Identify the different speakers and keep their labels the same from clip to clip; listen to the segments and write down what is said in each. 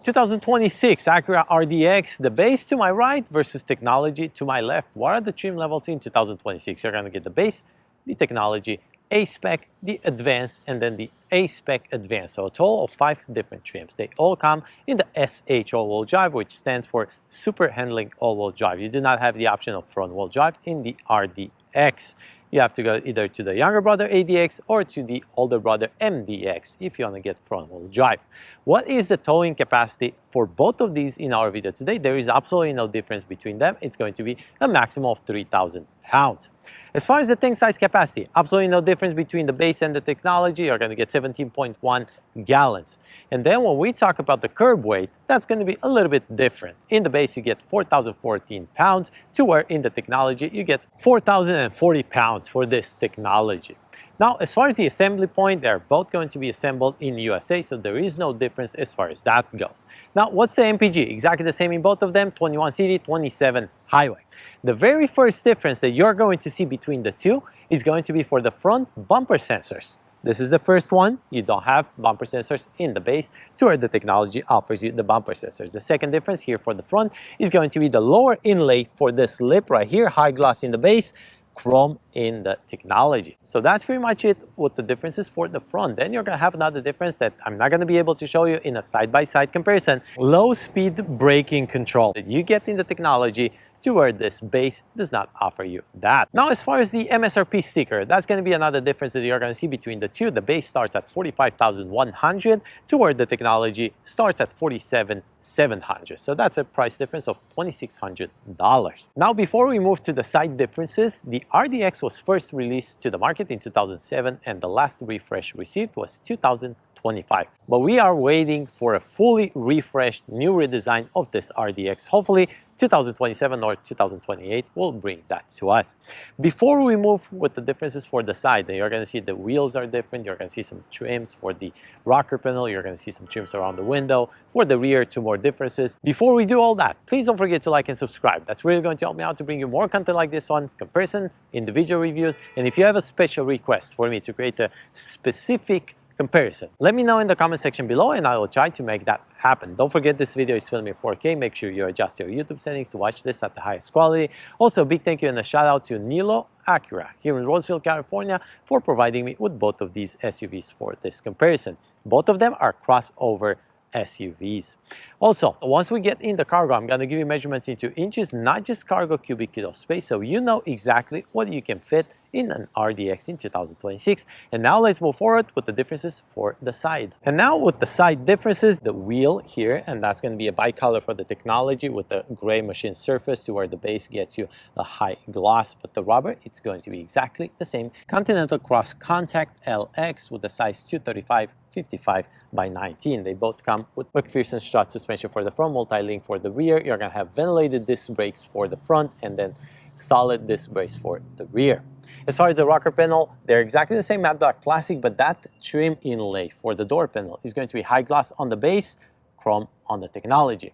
Speaker 1: 2026 Acura RDX, the base to my right versus technology to my left. What are the trim levels in 2026? You're going to get the base, the technology, A-Spec, the Advanced, and then the A-Spec Advanced. So a total of 5 different trims. They all come in the SH all-wheel drive, which stands for Super Handling All-Wheel Drive. You do not have the option of front-wheel drive in the RDX. You have to go either to the younger brother ADX or to the older brother MDX if you want to get front-wheel drive. What is the towing capacity for both of these in our video today? There is absolutely no difference between them. It's going to be a maximum of 3,000 pounds. As far as the tank size capacity, absolutely no difference between the base and the technology. You're going to get 17.1 gallons. And then when we talk about the curb weight, that's going to be a little bit different. In the base, you get 4,014 pounds, to where in the technology, you get 4,040 pounds for this technology. Now, as far as the assembly point, they're both going to be assembled in USA, so there is no difference as far as that goes. Now, what's the MPG? Exactly the same in both of them, 21 city, 27 highway. The very first difference that you're going to see between the two is going to be for the front bumper sensors. This is the first one. You don't have bumper sensors in the base, to where the technology offers you the bumper sensors. The second difference here for the front is going to be the lower inlay for this lip right here, high gloss in the base, chrome in the technology. So that's pretty much it with the differences for the front. Then you're going to have another difference that I'm not going to be able to show you in a side-by-side comparison. Low speed braking control that you get in the technology, to where this base does not offer you that. Now, as far as the MSRP sticker, that's going to be another difference that you're going to see between the two. The base starts at $45,100, to where the technology starts at $47,700. So that's a price difference of $2,600. Now, before we move to the side differences, the RDX was first released to the market in 2007, and the last refresh received was 2025. But we are waiting for a fully refreshed new redesign of this RDX. Hopefully 2027 or 2028 will bring that to us. Before we move with the differences for the side, you're going to see the wheels are different. You're going to see some trims for the rocker panel. You're going to see some trims around the window. For the rear, 2 more differences. Before we do all that, please don't forget to like and subscribe. That's really going to help me out to bring you more content like this one, comparison, individual reviews. And if you have a special request for me to create a specific comparison, let me know in the comment section below, and I will try to make that happen. Don't forget, this video is filmed in 4K. Make sure you adjust your YouTube settings to watch this at the highest quality. Also, a big thank you and a shout out to Nilo Acura here in Roseville, California, for providing me with both of these SUVs for this comparison. Both of them are crossover SUVs. Also, once we get in the cargo, I'm going to give you measurements into inches, not just cargo cubic feet of space, so you know exactly what you can fit in an RDX in 2026. And now let's move forward with the differences for the side. And now with the side differences, the wheel here, and that's going to be a bicolor for the technology with the gray machine surface, to where the base gets you a high gloss, but the rubber, it's going to be exactly the same. Continental Cross Contact LX with the size 235/55 by 19. They both come with McPherson strut suspension for the front, multi-link for the rear. You're going to have ventilated disc brakes for the front, and then solid disc brakes for the rear. As far as the rocker panel, they're exactly the same matte black plastic, but that trim inlay for the door panel is going to be high gloss on the base, chrome on the technology.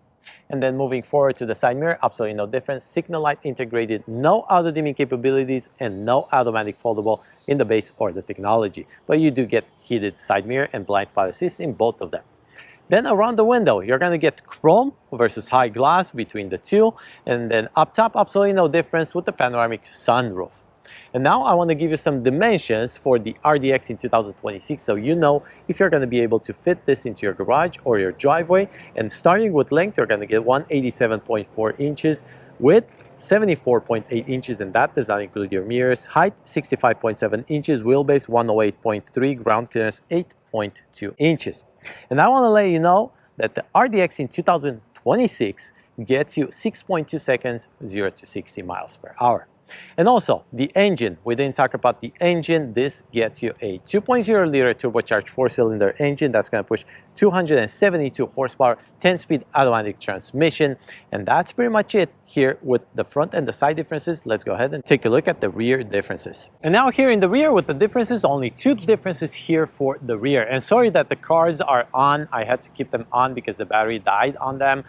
Speaker 1: And then moving forward to the side mirror, absolutely no difference. Signal light integrated, no auto dimming capabilities, and no automatic foldable in the base or the technology. But you do get heated side mirror and blind spot assist in both of them. Then around the window, you're going to get chrome versus high gloss between the two. And then up top, absolutely no difference with the panoramic sunroof. And now I want to give you some dimensions for the RDX in 2026, so you know if you're going to be able to fit this into your garage or your driveway. And starting with length, you're going to get 187.4 inches, width 74.8 inches, and that does not include your mirrors. Height 65.7 inches, wheelbase 108.3, ground clearance 8.2 inches. And I want to let you know that the RDX in 2026 gets you 6.2 seconds, 0 to 60 miles per hour. And also, the engine, we didn't talk about the engine. This gets you a 2.0 liter turbocharged 4-cylinder engine that's going to push 272 horsepower, 10-speed automatic transmission. And that's pretty much it here with the front and the side differences. Let's go ahead and take a look at the rear differences. And now here in the rear with the differences, only 2 differences here for the rear. And sorry that the cars are on. I had to keep them on because the battery died on them.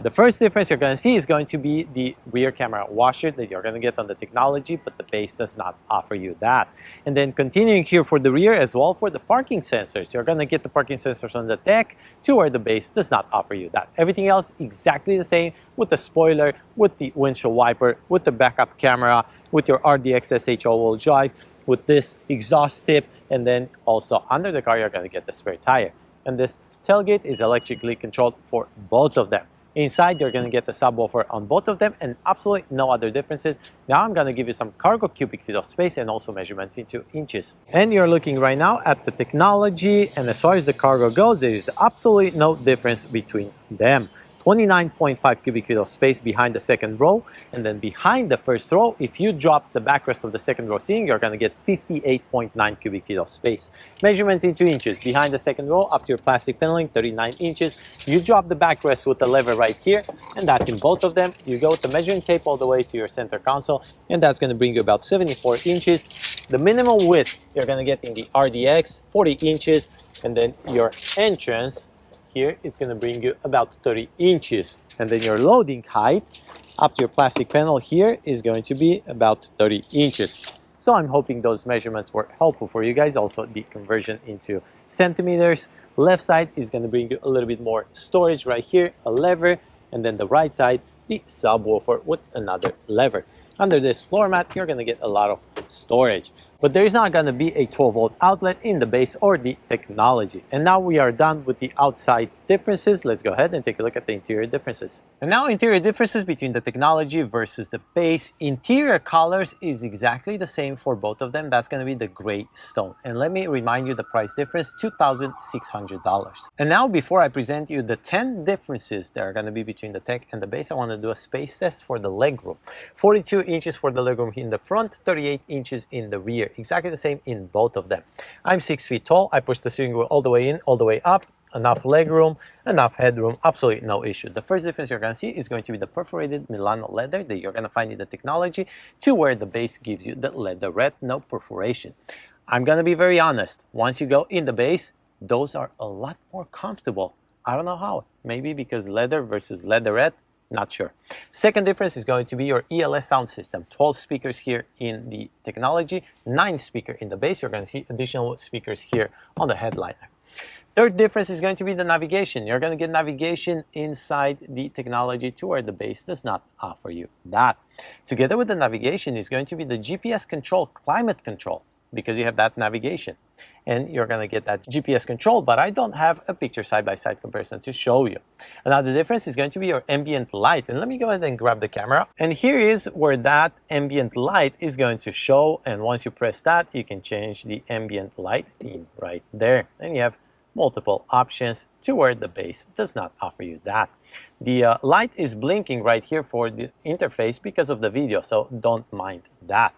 Speaker 1: The first difference you're going to see is going to be the rear camera washer that you're going to get on the technology, but the base does not offer you that. And then continuing here for the rear as well, for the parking sensors, you're going to get the parking sensors on the deck, to where the base does not offer you that. Everything else exactly the same, with the spoiler, with the windshield wiper, with the backup camera, with your RDX SH all-wheel drive, with this exhaust tip, and then also under the car you're going to get the spare tire. And this tailgate is electrically controlled for both of them. Inside, you're going to get the subwoofer on both of them, and absolutely no other differences. Now I'm going to give you some cargo cubic feet of space and also measurements into inches. And you're looking right now at the technology, and as far as the cargo goes, there is absolutely no difference between them. 29.5 cubic feet of space behind the second row, and then behind the first row, if you drop the backrest of the second row seating, you're going to get 58.9 cubic feet of space. Measurements into inches. Behind the second row, up to your plastic paneling, 39 inches. You drop the backrest with the lever right here, and that's in both of them. You go with the measuring tape all the way to your center console, and that's going to bring you about 74 inches. The minimum width you're going to get in the RDX, 40 inches, and then your entrance here it's going to bring you about 30 inches, and then your loading height up to your plastic panel here is going to be about 30 inches. So I'm hoping those measurements were helpful for you guys. Also the conversion into centimeters. Left side is going to bring you a little bit more storage right here, a lever, and then the right side, the subwoofer with another lever. Under this floor mat, you're going to get a lot of storage. But there is not going to be a 12-volt outlet in the base or the technology. And now we are done with the outside differences. Let's go ahead and take a look at the interior differences. And now interior differences between the technology versus the base. Interior colors is exactly the same for both of them. That's going to be the gray stone. And let me remind you the price difference, $2,600. And now before I present you the 10 differences that are going to be between the tech and the base, I want to do a space test for the legroom. 42 inches for the legroom in the front, 38 inches in the rear. Exactly the same in both of them. I'm 6 feet tall. I push the steering wheel all the way in, all the way up. Enough legroom, enough headroom, absolutely no issue. The first difference you're going to see is going to be the perforated Milano leather that you're going to find in the technology, to where the base gives you the leatherette, no perforation. I'm going to be very honest. Once you go in the base, those are a lot more comfortable. I don't know how. Maybe because leather versus leatherette. Not sure. Second difference is going to be your ELS sound system. 12 speakers here in the technology, 9 speakers in the base. You're going to see additional speakers here on the headliner. Third difference is going to be the navigation. You're going to get navigation inside the technology, to where the base does not offer you that. Together with the navigation is going to be the GPS control, climate control, because you have that navigation. And you're going to get that GPS control, but I don't have a picture side-by-side comparison to show you. Another difference is going to be your ambient light. And let me go ahead and grab the camera. And here is where that ambient light is going to show. And once you press that, you can change the ambient light theme right there. And you have multiple options, to where the base does not offer you that. The light is blinking right here for the interface because of the video, so don't mind that.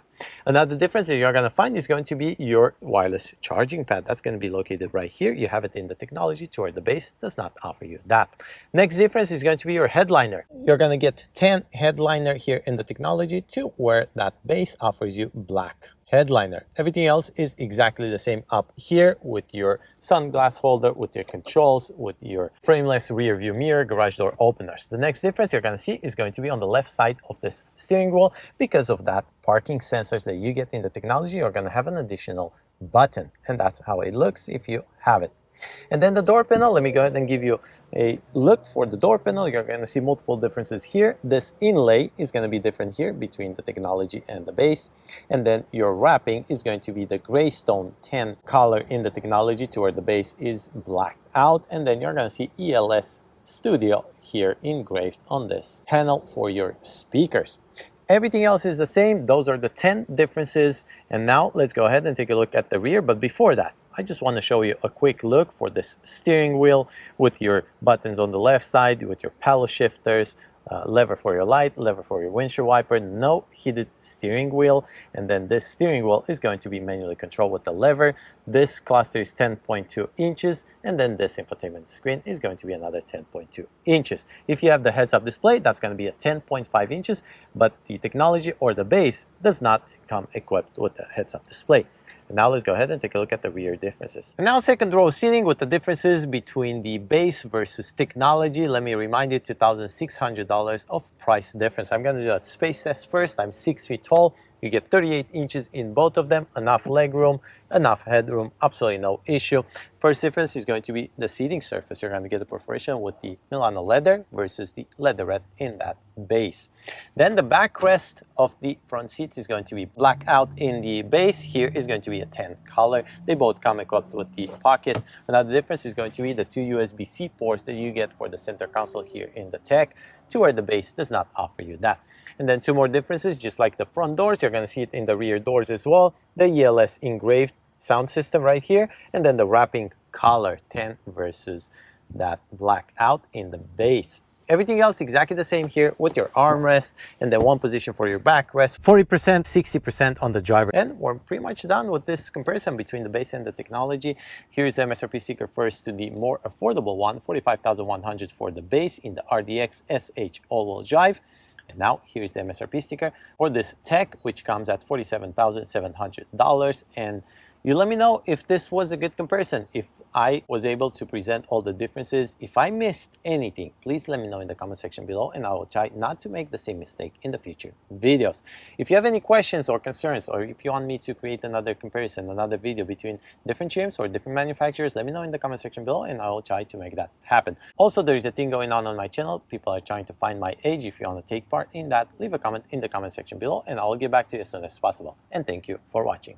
Speaker 1: Another difference that you're going to find is going to be your wireless charging pad. That's going to be located right here. You have it in the technology, to where the base does not offer you that. Next difference is going to be your headliner. You're going to get 10 headliner here in the technology, to where that base offers you black headliner. Everything else is exactly the same up here, with your sunglass holder, with your controls, with your frameless rear view mirror, garage door openers. The next difference you're going to see is going to be on the left side of this steering wheel. Because of that parking sensors that you get in the technology, you're going to have an additional button, and that's how it looks if you have it. And then the door panel, let me go ahead and give you a look for the door panel. You're going to see multiple differences here. This inlay is going to be different here between the technology and the base. And then your wrapping is going to be the gray stone 10 color in the technology, to where the base is blacked out. And then you're going to see ELS Studio here engraved on this panel for your speakers. Everything else is the same. Those are the 10 differences. And now let's go ahead and take a look at the rear. But before that, I just want to show you a quick look for this steering wheel, with your buttons on the left side, with your paddle shifters, lever for your light, lever for your windshield wiper, no heated steering wheel. And then this steering wheel is going to be manually controlled with the lever. This cluster is 10.2 inches, and then this infotainment screen is going to be another 10.2 inches. If you have the heads-up display, that's going to be a 10.5 inches, but the technology or the base does not come equipped with the heads-up display. And now let's go ahead and take a look at the rear differences. And now second row seating, with the differences between the base versus technology. Let me remind you, $2,600 $4,000 of price difference. I'm going to do a space test first. I'm 6 feet tall. You get 38 inches in both of them, enough leg room, enough headroom, absolutely no issue. First difference is going to be the seating surface. You're going to get the perforation with the Milano leather versus the leatherette in that base. Then the backrest of the front seats is going to be black out in the base. Here is going to be a tan color. They both come equipped with the pockets. Another difference is going to be the two USB-C ports that you get for the center console here in the Tech, to where the base does not offer you that. And then two more differences, just like the front doors, you're going to see it in the rear doors as well. The ELS engraved sound system right here, and then the wrapping color tan versus that black out in the base. Everything else exactly the same here with your armrest and then one position for your backrest. 40%, 60% on the driver. And we're pretty much done with this comparison between the base and the technology. Here's the MSRP sticker first to the more affordable one, $45,100 for the base in the RDX SH all-wheel drive. And now here's the MSRP sticker for this Tech, which comes at $47,700. And you let me know if this was a good comparison, if I was able to present all the differences. If I missed anything, please let me know in the comment section below, and I will try not to make the same mistake in the future videos. If you have any questions or concerns, or if you want me to create another comparison, another video between different trims or different manufacturers, let me know in the comment section below, and I will try to make that happen. Also, there is a thing going on my channel. People are trying to find my age. If you want to take part in that, leave a comment in the comment section below, and I will get back to you as soon as possible. And thank you for watching.